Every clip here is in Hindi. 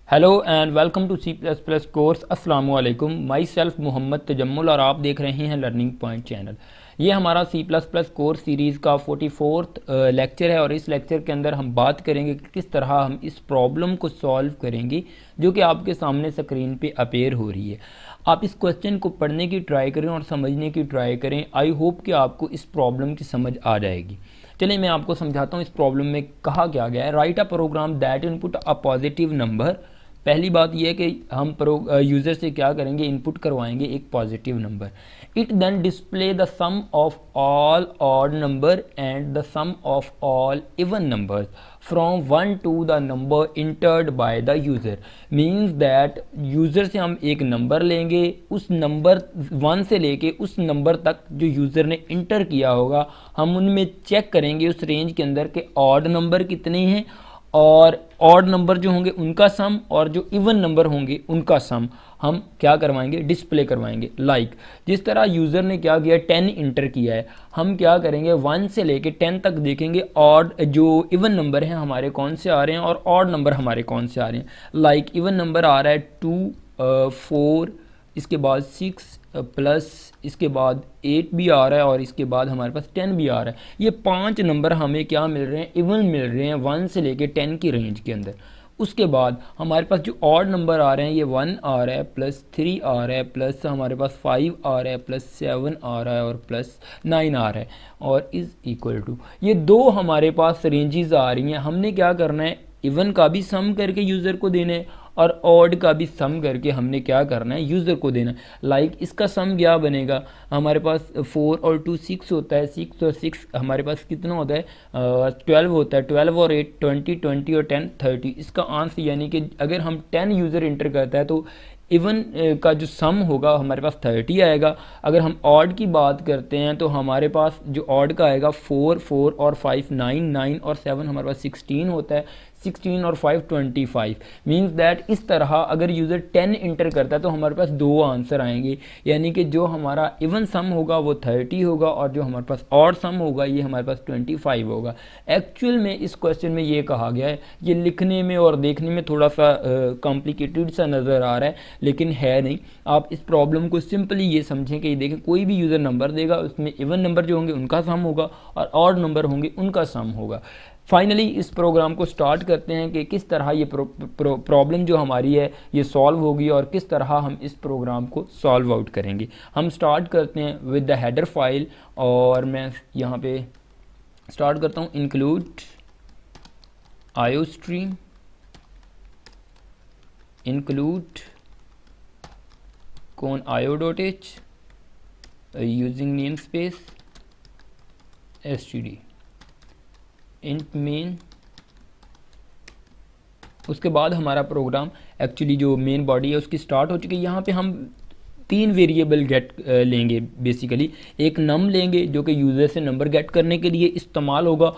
Hello and welcome to C plus plus course. अस्सलाम वालेकुम। माई सेल्फ मोहम्मद तजम्मुल और आप देख रहे हैं लर्निंग पॉइंट चैनल। ये हमारा C plus plus course series का 44th लेक्चर है और इस लेक्चर के अंदर हम बात करेंगे कि किस तरह हम इस प्रॉब्लम को सॉल्व करेंगे जो कि आपके सामने स्क्रीन पे अपेयर हो रही है। आप इस क्वेश्चन को पढ़ने की ट्राई करें और समझने की ट्राई करें। आई होप कि आपको इस प्रॉब्लम की समझ आ जाएगी। चलिए मैं आपको समझाता हूँ इस प्रॉब्लम में कहा क्या गया है। Write a program that input a positive number. पहली बात यह है कि हम यूज़र से क्या करेंगे, इनपुट करवाएंगे एक positive number. It then display the sum of all odd number and the sum of all even numbers from 1 to the number entered by the user. Means that user से हम एक नंबर लेंगे, उस नंबर 1 से लेके उस नंबर तक जो यूज़र ने इंटर किया होगा हम उनमें चेक करेंगे उस रेंज के अंदर के ऑड नंबर कितने हैं और ऑड नंबर जो होंगे उनका सम और जो इवन नंबर होंगे उनका सम हम क्या करवाएंगे, डिस्प्ले करवाएंगे। लाइक जिस तरह यूज़र ने क्या किया, 10 इंटर किया है, हम क्या करेंगे 1 से लेके 10 तक देखेंगे ऑड जो इवन नंबर हैं हमारे कौन से आ रहे हैं और ऑड नंबर हमारे कौन से आ रहे हैं। लाइक इवन नंबर आ रहा है 2, 4, इसके बाद 6 प्लस इसके बाद 8 भी आ रहा है और इसके बाद हमारे पास 10 भी आ रहा है। ये 5 नंबर हमें क्या मिल रहे हैं, इवन मिल रहे हैं 1 से लेके 10 की रेंज के अंदर। उसके बाद हमारे पास जो ऑड नंबर आ रहे हैं ये 1 आ रहा है, प्लस 3 आ रहा है, प्लस हमारे पास 5 आ रहा है, प्लस 7 आ रहा है और प्लस 9 आ रहा है और इज़ इक्वल टू ये दो हमारे पास रेंजेस आ रही हैं। हमने क्या करना है, इवन का भी सम करके यूज़र को देना है और ऑड का भी सम करके हमने क्या करना है, यूज़र को देना है। लाइक इसका सम क्या बनेगा, हमारे पास 4 और 2 6 होता है, 6 और 6 हमारे पास कितना होता है 12 होता है, 12 और 8 20, 20 और 10 30। इसका आंसर यानी कि अगर हम 10 यूज़र इंटर करता है तो इवन का जो सम होगा हमारे पास 30 आएगा। अगर हम ऑड की बात करते हैं तो हमारे पास जो ऑड का आएगा 4 4 और 5 9 9 और 7 हमारे पास 16 होता है, 16 और 5 25। मीन्स दैट इस तरह अगर यूज़र 10 इंटर करता है तो हमारे पास दो आंसर आएंगे, यानी कि जो हमारा इवन सम होगा वो 30 होगा और जो हमारे पास ऑड सम होगा ये हमारे पास 25 होगा। एक्चुअल में इस क्वेश्चन में ये कहा गया है, ये लिखने में और देखने में थोड़ा सा कॉम्प्लिकेटेड सा नज़र आ रहा है लेकिन है नहीं। आप इस प्रॉब्लम को सिंपली ये समझें कि देखें कोई भी यूज़र नंबर देगा उसमें इवन नंबर जो होंगे उनका सम होगा और ऑड नंबर होंगे उनका सम होगा। फाइनली इस प्रोग्राम को स्टार्ट करते हैं कि किस तरह ये प्रॉब्लम जो हमारी है ये सॉल्व होगी और किस तरह हम इस प्रोग्राम को सॉल्व आउट करेंगे। हम स्टार्ट करते हैं विद द हेडर फाइल और मैं यहाँ पे स्टार्ट करता हूँ इंक्लूड आयोस्ट्रीम, इंक्लूड कौन io.h using name space std int main. उसके बाद हमारा प्रोग्राम एक्चुअली जो मेन बॉडी है उसकी स्टार्ट हो चुकी है। यहाँ पे हम 3 वेरिएबल गेट लेंगे, बेसिकली एक नम लेंगे जो कि यूज़र से नंबर गेट करने के लिए इस्तेमाल होगा,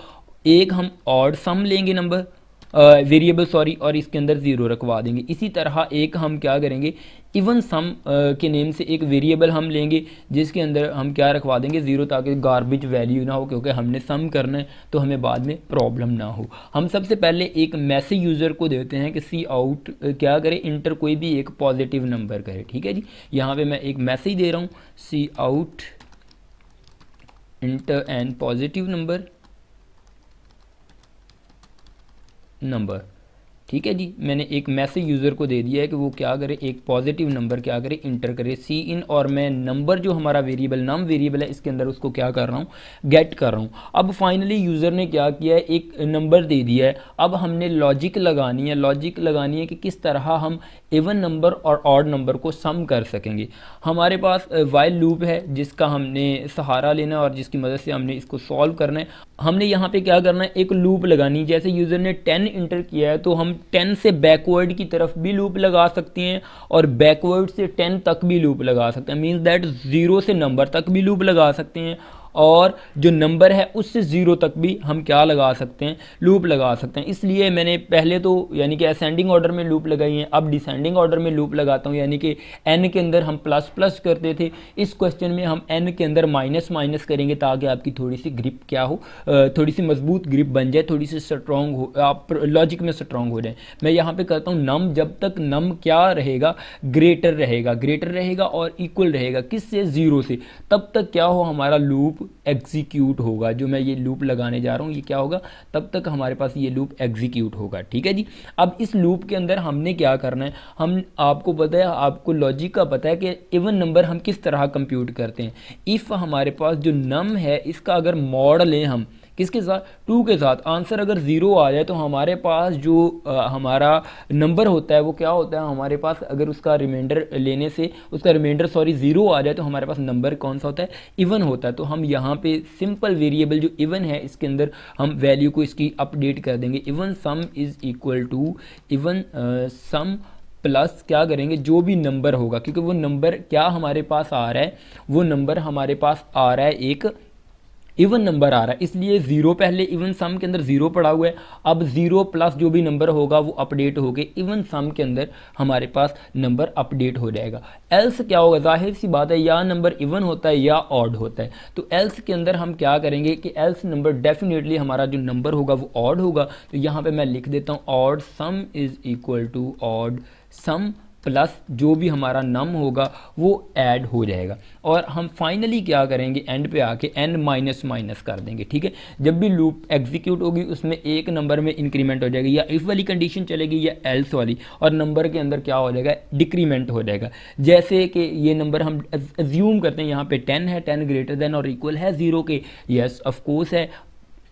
एक हम ऑड सम लेंगे नंबर वेरिएबल सॉरी और इसके अंदर 0 रखवा देंगे। इसी तरह एक हम क्या करेंगे, इवन सम के नेम से एक वेरिएबल हम लेंगे जिसके अंदर हम क्या रखवा देंगे 0, ताकि गार्बेज वैल्यू ना हो, क्योंकि हमने सम करना है तो हमें बाद में प्रॉब्लम ना हो। हम सबसे पहले एक मैसेज यूज़र को देते हैं कि सी आउट क्या करे, इंटर कोई भी एक पॉजिटिव नंबर करे। ठीक है जी, यहाँ पे मैं एक मैसेज दे रहा हूँ cout enter an positive number. ठीक है जी, मैंने एक मैसेज यूज़र को दे दिया है कि वो क्या करे, एक पॉजिटिव नंबर क्या करे, इंटर करे सी इन, और मैं नंबर जो हमारा वेरिएबल नम वेरिएबल है इसके अंदर उसको क्या कर रहा हूँ, गेट कर रहा हूँ। अब फाइनली यूज़र ने क्या किया है, एक नंबर दे दिया है। अब हमने लॉजिक लगानी है कि किस तरह हम इवन नंबर और ऑड नंबर को सम कर सकेंगे। हमारे पास वाइल लूप है जिसका हमने सहारा लेना है और जिसकी मदद से हमने इसको सॉल्व करना है। हमने यहाँ पे क्या करना है, एक लूप लगानी। जैसे यूज़र ने 10 इंटर किया है तो हम 10 से बैकवर्ड की तरफ भी लूप लगा सकते हैं और बैकवर्ड से 10 तक भी लूप लगा सकते हैं। मीन्स दैट 0 से नंबर तक भी लूप लगा सकते हैं और जो नंबर है उससे ज़ीरो तक भी हम क्या लगा सकते हैं, लूप लगा सकते हैं। इसलिए मैंने पहले तो यानी कि असेंडिंग ऑर्डर में लूप लगाई है, अब डिसेंडिंग ऑर्डर में लूप लगाता हूँ। यानी कि n के अंदर हम प्लस प्लस करते थे, इस क्वेश्चन में हम n के अंदर माइनस माइनस करेंगे ताकि आपकी थोड़ी सी ग्रिप क्या हो, थोड़ी सी मजबूत ग्रिप बन जाए, थोड़ी सी स्ट्रॉन्ग हो, आप लॉजिक में स्ट्रॉन्ग हो जाए। मैं यहाँ पे करता हूँ नम, जब तक नम क्या रहेगा, ग्रेटर रहेगा, ग्रेटर रहेगा और इक्वल रहेगा किससे, ज़ीरो से, तब तक क्या हो, हमारा लूप एग्जीक्यूट होगा। जो मैं ये लूप लगाने जा रहा हूँ ये क्या होगा, तब तक हमारे पास ये लूप एग्जीक्यूट होगा। ठीक है जी। अब इस लूप के अंदर हमने क्या करना है, हम आपको पता है, आपको लॉजिक का पता है कि इवन नंबर हम किस तरह कंप्यूट करते हैं। इफ़ हमारे पास जो नम है इसका अगर मॉड लें हम किसके साथ, 2 के साथ, आंसर अगर 0 आ जाए तो हमारे पास जो हमारा नंबर होता है वो क्या होता है, हमारे पास अगर उसका रिमाइंडर लेने से उसका रिमाइंडर 0 आ जाए तो हमारे पास नंबर कौन सा होता है, इवन होता है। तो हम यहाँ पे सिंपल वेरिएबल जो इवन है इसके अंदर हम वैल्यू को इसकी अपडेट कर देंगे। Even sum is equal to even sum plus क्या करेंगे, जो भी नंबर होगा, क्योंकि वो नंबर क्या हमारे पास आ रहा है, वो नंबर हमारे पास आ रहा है एक इवन नंबर आ रहा है, इसलिए 0 पहले इवन सम के अंदर 0 पड़ा हुआ है। अब 0 प्लस जो भी नंबर होगा वो अपडेट हो गए, इवन सम के अंदर हमारे पास नंबर अपडेट हो जाएगा। एल्स क्या होगा, जाहिर सी बात है या नंबर इवन होता है या ऑड होता है। तो एल्स के अंदर हम क्या करेंगे कि एल्स नंबर डेफिनेटली हमारा जो नंबर होगा वो ऑड होगा। तो यहाँ पे मैं लिख देता हूँ odd sum is equal to odd sum plus जो भी हमारा नम होगा वो ऐड हो जाएगा। और हम फाइनली क्या करेंगे, एंड पे आके n माइनस माइनस कर देंगे। ठीक है, जब भी लूप एग्जीक्यूट होगी उसमें एक नंबर में इंक्रीमेंट हो जाएगी, या इफ वाली कंडीशन चलेगी या एल्स वाली, और नंबर के अंदर क्या हो जाएगा, डिक्रीमेंट हो जाएगा। जैसे कि ये नंबर हम अज्यूम करते हैं यहाँ पे 10 है, 10 ग्रेटर देन और इक्वल है 0 के, यस ऑफ कोर्स है।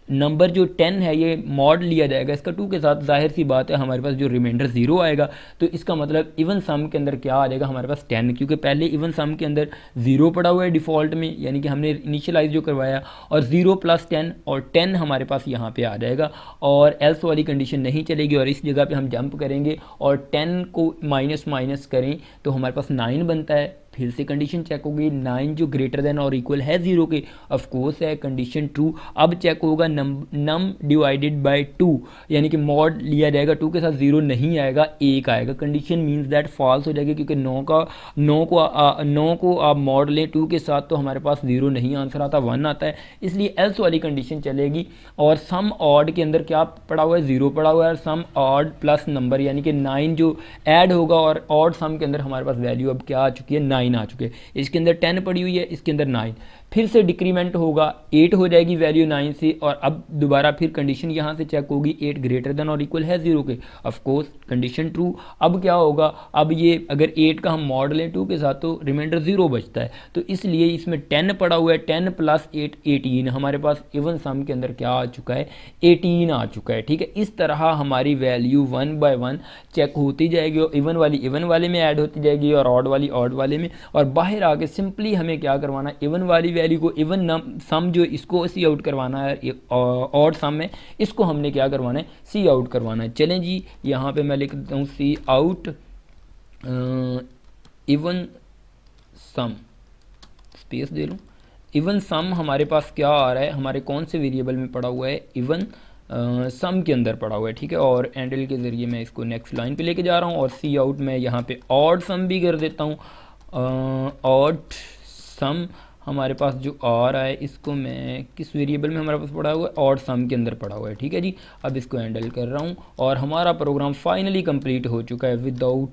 नंबर जो 10 है ये मॉड लिया जाएगा इसका 2 के साथ, जाहिर सी बात है हमारे पास जो रिमाइंडर 0 आएगा। तो इसका मतलब इवन सम के अंदर क्या आ जाएगा हमारे पास 10, क्योंकि पहले इवन सम के अंदर 0 पड़ा हुआ है डिफ़ॉल्ट में, यानी कि हमने इनिशियलाइज जो करवाया, और 0 प्लस 10 और 10 हमारे पास यहाँ पे आ जाएगा, और एल्स वाली कंडीशन नहीं चलेगी। और इस जगह पे हम जंप करेंगे और 10 को माइनस माइनस करें तो हमारे पास 9 बनता है। फिर से कंडीशन चेक होगी, 9 जो ग्रेटर देन और इक्वल है 0 के, ऑफ कोर्स है, कंडीशन ट्रू। अब चेक होगा नम डिवाइडेड बाय 2, यानी कि मॉड लिया जाएगा, 2 के साथ 0 नहीं आएगा, 1 आएगा। कंडीशन मींस दैट फॉल्स हो जाएगी, क्योंकि 9 को आप मॉड लें 2 के साथ तो हमारे पास 0 नहीं आंसर आता, 1 आता है, इसलिए एल्स वाली कंडीशन चलेगी। और सम ऑड के अंदर क्या पड़ा हुआ है, 0 पड़ा हुआ है, और सम ऑड प्लस नंबर यानी कि 9 जो ऐड होगा, और ऑड सम के अंदर हमारे पास वैल्यू अब क्या आ चुकी है, 9 आ चुके हैं। इसके अंदर 10 पड़ी हुई है, इसके अंदर 9, फिर से डिक्रीमेंट होगा, 8 हो जाएगी वैल्यू 9 से, और अब दोबारा फिर कंडीशन यहाँ से चेक होगी, 8 ग्रेटर देन और इक्वल है 0 के, ऑफ कोर्स कंडीशन ट्रू। अब क्या होगा, अब ये अगर 8 का हम मॉड लें 2 के साथ तो रिमाइंडर 0 बचता है, तो इसलिए इसमें 10 पड़ा हुआ है, 10 प्लस 8 18, हमारे पास इवन सम के अंदर क्या आ चुका है, 18 आ चुका है। ठीक है, इस तरह हमारी वैल्यू 1 बाय 1 चेक होती जाएगी, और इवन वाली इवन वाले में ऐड होती जाएगी और ऑड वाली ऑड वाले में, और बाहर आके सिंपली हमें क्या करवाना है, इवन वाली वैल्यू को, इवन सम जो इसको सी आउट करवाना है, ऑड सम में इसको हमने क्या करवाना है, सी आउट करवाना है। चलें जी, यहाँ पे मैं लिख देता हूँ सी आउट इवन सम, स्पेस दे लूँ, इवन सम हमारे पास क्या आ रहा है, हमारे कौन से वेरिएबल में पड़ा हुआ है, इवन सम के अंदर पड़ा हुआ है। ठीक है, और एंडल के ज़रिए मैं इसको नेक्स्ट लाइन पे लेके जा रहा हूँ, और सी आउट मैं यहाँ पे ऑड सम भी कर देता हूँ। ऑड सम हमारे पास जो आ रहा है इसको मैं किस वेरिएबल में हमारे पास पड़ा हुआ है, ऑड सम के अंदर पड़ा हुआ है। ठीक है जी, अब इसको हैंडल कर रहा हूँ, और हमारा प्रोग्राम फाइनली कंप्लीट हो चुका है विदाउट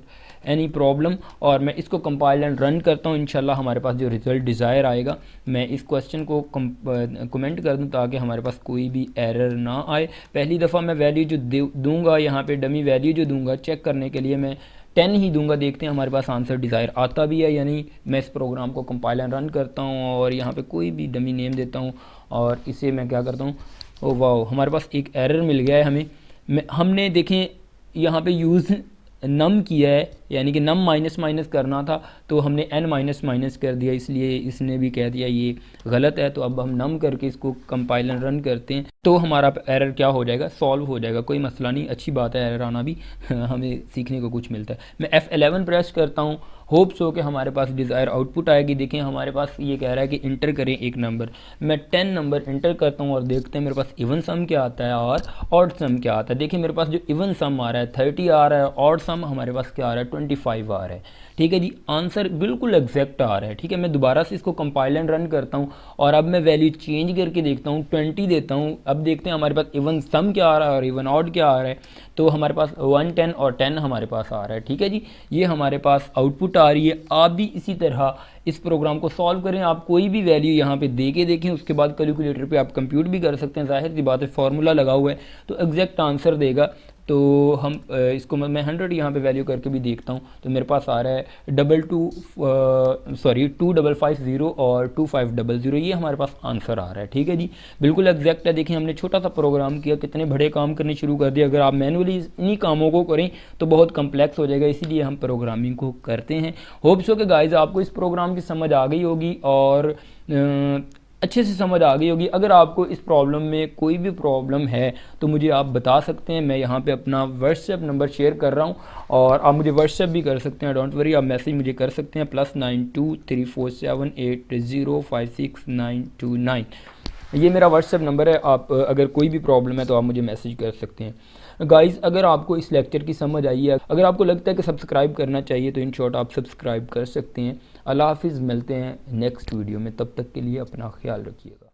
एनी प्रॉब्लम। और मैं इसको कंपाइल एंड रन करता हूँ, इंशाल्लाह हमारे पास जो रिज़ल्ट डिज़ायर आएगा, मैं इस क्वेश्चन को कमेंट कर दूँ ताकि हमारे पास कोई भी एरर ना आए। पहली दफ़ा मैं वैल्यू जो दूंगा, यहाँ पे डमी वैल्यू जो दूंगा चेक करने के लिए मैं 10 ही दूंगा, देखते हैं हमारे पास आंसर डिज़ायर आता भी है या नहीं। मैं इस प्रोग्राम को कंपाइल एंड रन करता हूँ, और यहाँ पे कोई भी डमी नेम देता हूँ, और इसे मैं क्या करता हूँ, ओ वाह, हमारे पास एक एरर मिल गया है हमें। हमने देखें यहाँ पे यूज़ नम किया है, यानी कि नम माइनस माइनस करना था तो हमने n माइनस माइनस कर दिया, इसलिए इसने भी कह दिया ये गलत है। तो अब हम नम करके इसको कंपाइल एंड रन करते हैं। तो हमारा एरर क्या हो जाएगा, सॉल्व हो जाएगा। कोई मसला नहीं, अच्छी बात है एरर आना भी हमें सीखने को कुछ मिलता है। मैं F11 प्रेस करता हूँ, होप्स हो कि हमारे पास डिज़ायर आउटपुट आएगी। देखें हमारे पास ये कह रहा है कि इंटर करें एक नंबर, मैं 10 नंबर इंटर करता हूँ और देखते हैं मेरे पास इवन सम क्या आता है और ऑड सम क्या आता है। देखिए मेरे पास जो इवन सम आ रहा है 30 आ रहा है, ऑड सम हमारे पास क्या आ रहा है 25 आ रहा है। ठीक है जी, आंसर बिल्कुल एग्जैक्ट आ रहा है। ठीक है, मैं दोबारा से इसको कंपाइल एंड रन करता हूँ और अब मैं वैल्यू चेंज करके देखता हूँ, 20 देता हूँ। अब देखते हैं हमारे पास इवन सम क्या आ रहा है और इवन ऑड क्या आ रहा है। तो हमारे पास 1 10 और 10 हमारे पास आ रहा है। ठीक है जी, ये हमारे पास आउटपुट आ रही है। आप भी इसी तरह इस प्रोग्राम को सॉल्व करें। आप कोई भी वैल्यू यहाँ पे दे के देखें, उसके बाद कैलकुलेटर पे आप कंप्यूट भी कर सकते हैं। जाहिर सी बात है फार्मूला लगा हुआ है तो एग्जैक्ट आंसर देगा। तो हम इसको मैं 100 यहाँ पे वैल्यू करके भी देखता हूँ तो मेरे पास आ रहा है 2550 और 2500, ये हमारे पास आंसर आ रहा है। ठीक है जी, बिल्कुल एग्जैक्ट है। देखिए हमने छोटा सा प्रोग्राम किया, कितने बड़े काम करने शुरू कर दिए। अगर आप मैनुअली इन्हीं कामों को करें तो बहुत कम्प्लेक्स हो जाएगा, इसीलिए हम प्रोग्रामिंग को करते हैं। होप्स हो कि गाइस आपको इस प्रोग्राम की समझ आ गई होगी और अच्छे से समझ आ गई होगी। अगर आपको इस प्रॉब्लम में कोई भी प्रॉब्लम है तो मुझे आप बता सकते हैं। मैं यहाँ पे अपना व्हाट्सएप नंबर शेयर कर रहा हूँ और आप मुझे व्हाट्सएप भी कर सकते हैं, डोंट वरी, आप मैसेज मुझे कर सकते हैं +923478056929। ये मेरा व्हाट्सएप नंबर है। आप अगर कोई भी प्रॉब्लम है तो आप मुझे मैसेज कर सकते हैं। गाइस अगर आपको इस लेक्चर की समझ आई है, अगर आपको लगता है कि सब्सक्राइब करना चाहिए तो इन शॉर्ट आप सब्सक्राइब कर सकते हैं। अल्लाह हाफिज़, मिलते हैं नेक्स्ट वीडियो में, तब तक के लिए अपना ख्याल रखिएगा।